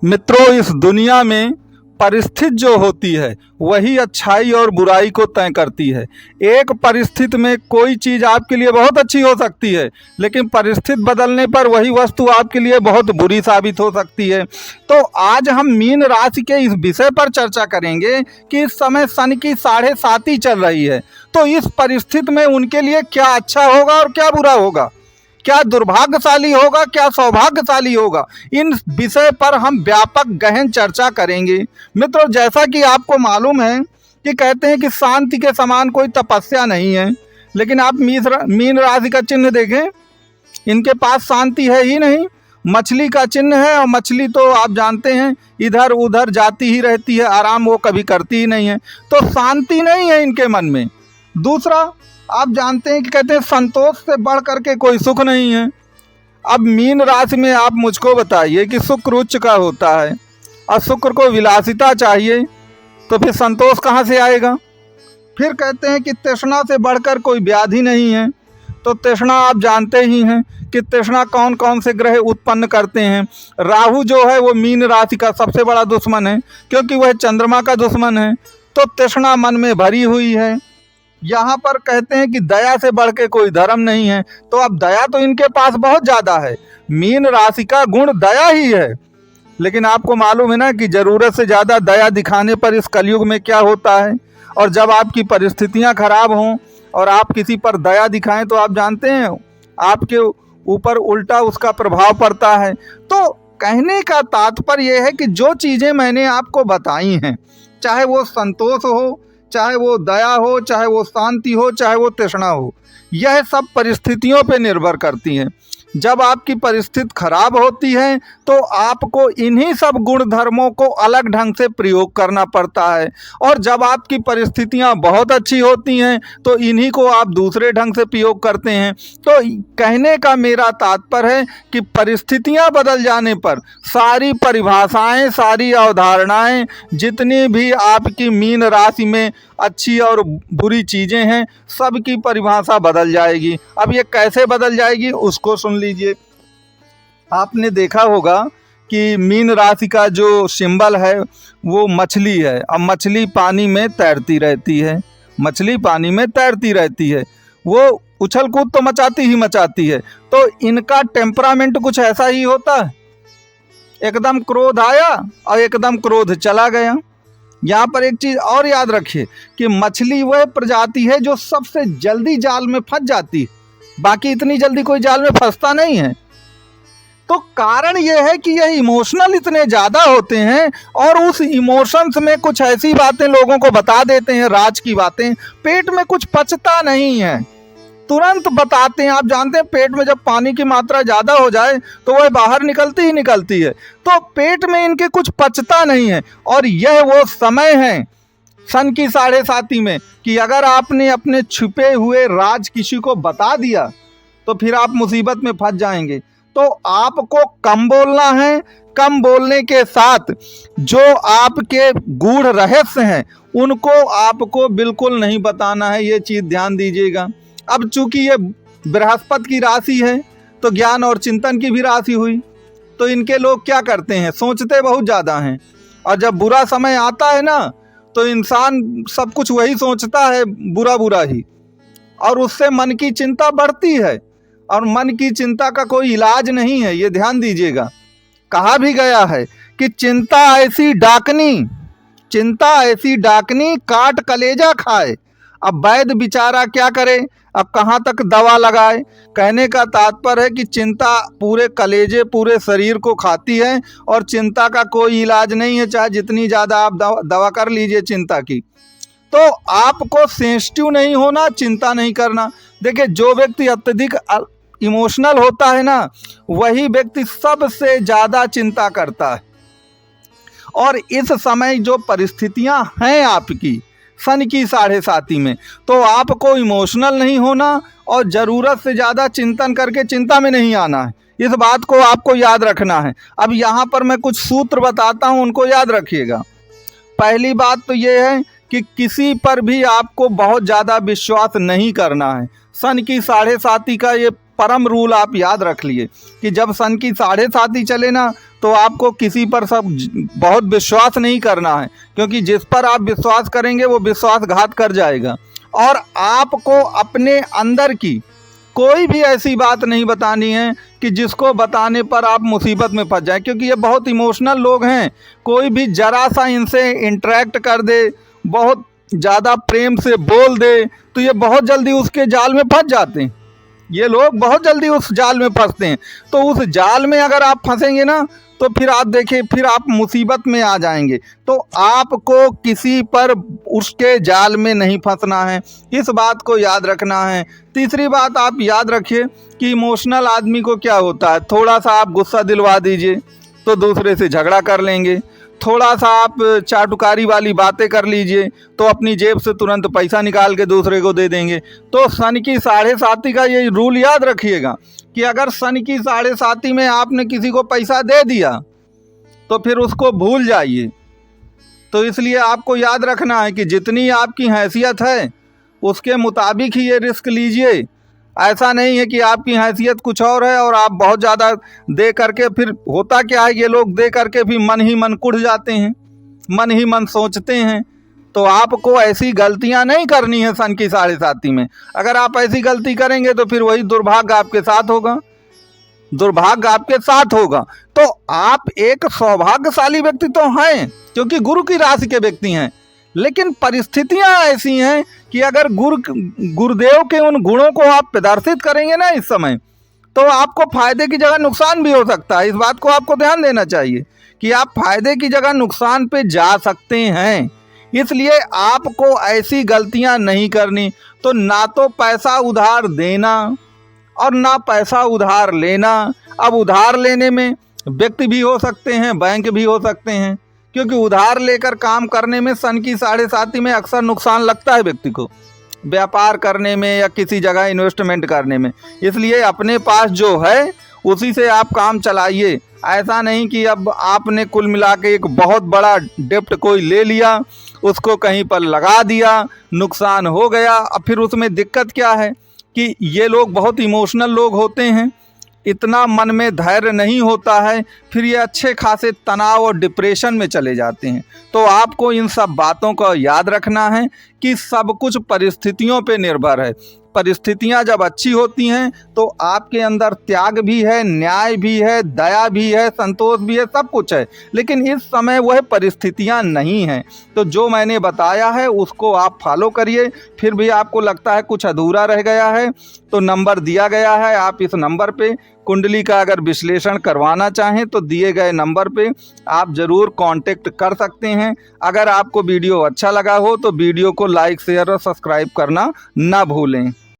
मित्रों, इस दुनिया में परिस्थिति जो होती है वही अच्छाई और बुराई को तय करती है। एक परिस्थिति में कोई चीज़ आपके लिए बहुत अच्छी हो सकती है, लेकिन परिस्थिति बदलने पर वही वस्तु आपके लिए बहुत बुरी साबित हो सकती है। तो आज हम मीन राशि के इस विषय पर चर्चा करेंगे कि इस समय सन की 7.5 चल रही है, तो इस परिस्थिति में उनके लिए क्या अच्छा होगा और क्या बुरा होगा, क्या दुर्भाग्यशाली होगा, क्या सौभाग्यशाली होगा। इन विषय पर हम व्यापक गहन चर्चा करेंगे। मित्रों, जैसा कि आपको मालूम है कि कहते हैं कि शांति के समान कोई तपस्या नहीं है, लेकिन आप मीन राशि का चिन्ह देखें, इनके पास शांति है ही नहीं। मछली का चिन्ह है और मछली तो आप जानते हैं इधर उधर जाती ही रहती है, आराम वो कभी करती ही नहीं है, तो शांति नहीं है इनके मन में। दूसरा, आप जानते हैं कि कहते हैं संतोष से बढ़ करके कोई सुख नहीं है। अब मीन राशि में आप मुझको बताइए कि शुक्र उच्च का होता है और शुक्र को विलासिता चाहिए, तो फिर संतोष कहाँ से आएगा। फिर कहते हैं कि तृष्णा से बढ़कर कोई व्याधि नहीं है, तो तृष्णा आप जानते ही हैं कि तृष्णा कौन कौन से ग्रह उत्पन्न करते हैं। राहु जो है वो मीन राशि का सबसे बड़ा दुश्मन है, क्योंकि वह चंद्रमा का दुश्मन है, तो तृष्णा मन में भरी हुई है। यहाँ पर कहते हैं कि दया से बढ़ के कोई धर्म नहीं है, तो अब दया तो इनके पास बहुत ज़्यादा है। मीन राशि का गुण दया ही है, लेकिन आपको मालूम है ना कि ज़रूरत से ज़्यादा दया दिखाने पर इस कलयुग में क्या होता है। और जब आपकी परिस्थितियाँ खराब हों और आप किसी पर दया दिखाएं, तो आप जानते हैं आपके ऊपर उल्टा उसका प्रभाव पड़ता है। तो कहने का तात्पर्य यह है कि जो चीज़ें मैंने आपको बताई हैं, चाहे वो संतोष हो, चाहे वो दया हो, चाहे वो शांति हो, चाहे वो तृष्णा हो, यह सब परिस्थितियों पे निर्भर करती हैं। जब आपकी परिस्थिति खराब होती है तो आपको इन्हीं सब गुण धर्मों को अलग ढंग से प्रयोग करना पड़ता है, और जब आपकी परिस्थितियां बहुत अच्छी होती हैं तो इन्हीं को आप दूसरे ढंग से प्रयोग करते हैं। तो कहने का मेरा तात्पर्य है कि परिस्थितियां बदल जाने पर सारी परिभाषाएं, सारी अवधारणाएं, जितनी भी आपकी मीन राशि में अच्छी और बुरी चीज़ें हैं, सब की परिभाषा बदल जाएगी। अब ये कैसे बदल जाएगी उसको सुन लीजिए। आपने देखा होगा कि मीन राशि का जो सिंबल है वो मछली है। अब मछली पानी में तैरती रहती है, मछली पानी में तैरती रहती है, वो उछल कूद तो मचाती ही मचाती है। तो इनका टेम्परामेंट कुछ ऐसा ही होता है, एकदम क्रोध आया और एकदम क्रोध चला गया। यहाँ पर एक चीज़ और याद रखिए कि मछली वह प्रजाति है जो सबसे जल्दी जाल में फंस जाती है, बाकी इतनी जल्दी कोई जाल में फंसता नहीं है। तो कारण यह है कि यह इमोशनल इतने ज़्यादा होते हैं और उस इमोशंस में कुछ ऐसी बातें लोगों को बता देते हैं, राज की बातें। पेट में कुछ पचता नहीं है, तुरंत बताते हैं। आप जानते हैं पेट में जब पानी की मात्रा ज़्यादा हो जाए तो वह बाहर निकलती ही निकलती है, तो पेट में इनके कुछ पचता नहीं है। और यह वो समय है सन की 7.5 में कि अगर आपने अपने छुपे हुए राज किसी को बता दिया तो फिर आप मुसीबत में फंस जाएंगे। तो आपको कम बोलना है, कम बोलने के साथ जो आपके गूढ़ रहस्य हैं उनको आपको बिल्कुल नहीं बताना है, ये चीज़ ध्यान दीजिएगा। अब चूंकि ये बृहस्पति की राशि है तो ज्ञान और चिंतन की भी राशि हुई, तो इनके लोग क्या करते हैं, सोचते बहुत ज़्यादा हैं, और जब बुरा समय आता है ना तो इंसान सब कुछ वही सोचता है, बुरा बुरा ही, और उससे मन की चिंता बढ़ती है, और मन की चिंता का कोई इलाज नहीं है, ये ध्यान दीजिएगा। कहा भी गया है कि चिंता ऐसी डाकनी काट कलेजा खाए। अब वैद्य बेचारा क्या करे, अब कहाँ तक दवा लगाए। कहने का तात्पर्य है कि चिंता पूरे कलेजे, पूरे शरीर को खाती है, और चिंता का कोई इलाज नहीं है, चाहे जितनी ज़्यादा आप दवा कर लीजिए चिंता की। तो आपको सेंसिटिव नहीं होना, चिंता नहीं करना। देखिए, जो व्यक्ति अत्यधिक इमोशनल होता है ना, वही व्यक्ति सबसे ज़्यादा चिंता करता है। और इस समय जो परिस्थितियां हैं आपकी सन की 7.5 में, तो आपको इमोशनल नहीं होना और ज़रूरत से ज़्यादा चिंतन करके चिंता में नहीं आना है। इस बात को आपको याद रखना है। अब यहाँ पर मैं कुछ सूत्र बताता हूँ, उनको याद रखिएगा। पहली बात तो ये है कि किसी पर भी आपको बहुत ज़्यादा विश्वास नहीं करना है। सन की 7.5 का ये परम रूल आप याद रख लिए कि जब सन की 7.5 चले ना, तो आपको किसी पर सब बहुत विश्वास नहीं करना है, क्योंकि जिस पर आप विश्वास करेंगे वो विश्वासघात कर जाएगा। और आपको अपने अंदर की कोई भी ऐसी बात नहीं बतानी है कि जिसको बताने पर आप मुसीबत में फंस जाएं, क्योंकि ये बहुत इमोशनल लोग हैं। कोई भी जरा सा इनसे इंटरेक्ट कर दे, बहुत ज़्यादा प्रेम से बोल दे, तो ये बहुत जल्दी उसके जाल में फंस जाते हैं। ये लोग बहुत जल्दी उस जाल में फंसते हैं। तो उस जाल में अगर आप फंसेंगे ना, तो फिर आप देखिए, फिर आप मुसीबत में आ जाएंगे। तो आपको किसी पर उसके जाल में नहीं फंसना है, इस बात को याद रखना है। तीसरी बात आप याद रखिए कि इमोशनल आदमी को क्या होता है, थोड़ा सा आप गुस्सा दिलवा दीजिए तो दूसरे से झगड़ा कर लेंगे, थोड़ा सा आप चाटुकारी वाली बातें कर लीजिए तो अपनी जेब से तुरंत पैसा निकाल के दूसरे को दे देंगे। तो सन की 7.5 का ये रूल याद रखिएगा कि अगर सन की 7.5 में आपने किसी को पैसा दे दिया तो फिर उसको भूल जाइए। तो इसलिए आपको याद रखना है कि जितनी आपकी हैसियत है उसके मुताबिक ही ये रिस्क लीजिए। ऐसा नहीं है कि आपकी हैसियत कुछ और है और आप बहुत ज़्यादा दे करके, फिर होता क्या है, ये लोग दे करके भी मन ही मन कुढ़ जाते हैं, मन ही मन सोचते हैं। तो आपको ऐसी गलतियां नहीं करनी है सन की 7.5 में। अगर आप ऐसी गलती करेंगे तो फिर वही दुर्भाग्य आपके साथ होगा, दुर्भाग्य आपके साथ होगा। तो आप एक सौभाग्यशाली व्यक्ति तो हैं क्योंकि गुरु की राशि के व्यक्ति हैं, लेकिन परिस्थितियां ऐसी हैं कि अगर गुरुदेव के उन गुणों को आप प्रदर्शित करेंगे ना इस समय, तो आपको फायदे की जगह नुकसान भी हो सकता है। इस बात को आपको ध्यान देना चाहिए कि आप फायदे की जगह नुकसान पे जा सकते हैं। इसलिए आपको ऐसी गलतियां नहीं करनी। तो ना तो पैसा उधार देना और ना पैसा उधार लेना। अब उधार लेने में व्यक्ति भी हो सकते हैं, बैंक भी हो सकते हैं, क्योंकि उधार लेकर काम करने में सन की 7.5 में अक्सर नुकसान लगता है व्यक्ति को, व्यापार करने में या किसी जगह इन्वेस्टमेंट करने में। इसलिए अपने पास जो है उसी से आप काम चलाइए। ऐसा नहीं कि अब आपने कुल मिला के एक बहुत बड़ा डेप्ट कोई ले लिया, उसको कहीं पर लगा दिया, नुकसान हो गया। अब फिर उसमें दिक्कत क्या है कि ये लोग बहुत इमोशनल लोग होते हैं, इतना मन में धैर्य नहीं होता है, फिर ये अच्छे खासे तनाव और डिप्रेशन में चले जाते हैं। तो आपको इन सब बातों का याद रखना है कि सब कुछ परिस्थितियों पे निर्भर है। परिस्थितियां जब अच्छी होती हैं तो आपके अंदर त्याग भी है, न्याय भी है, दया भी है, संतोष भी है, सब कुछ है। लेकिन इस समय वह परिस्थितियां नहीं हैं। तो जो मैंने बताया है उसको आप फॉलो करिए। फिर भी आपको लगता है कुछ अधूरा रह गया है तो नंबर दिया गया है, आप इस नंबर पे कुंडली का अगर विश्लेषण करवाना चाहें तो दिए गए नंबर पे आप ज़रूर कांटेक्ट कर सकते हैं। अगर आपको वीडियो अच्छा लगा हो तो वीडियो को लाइक, शेयर और सब्सक्राइब करना ना भूलें।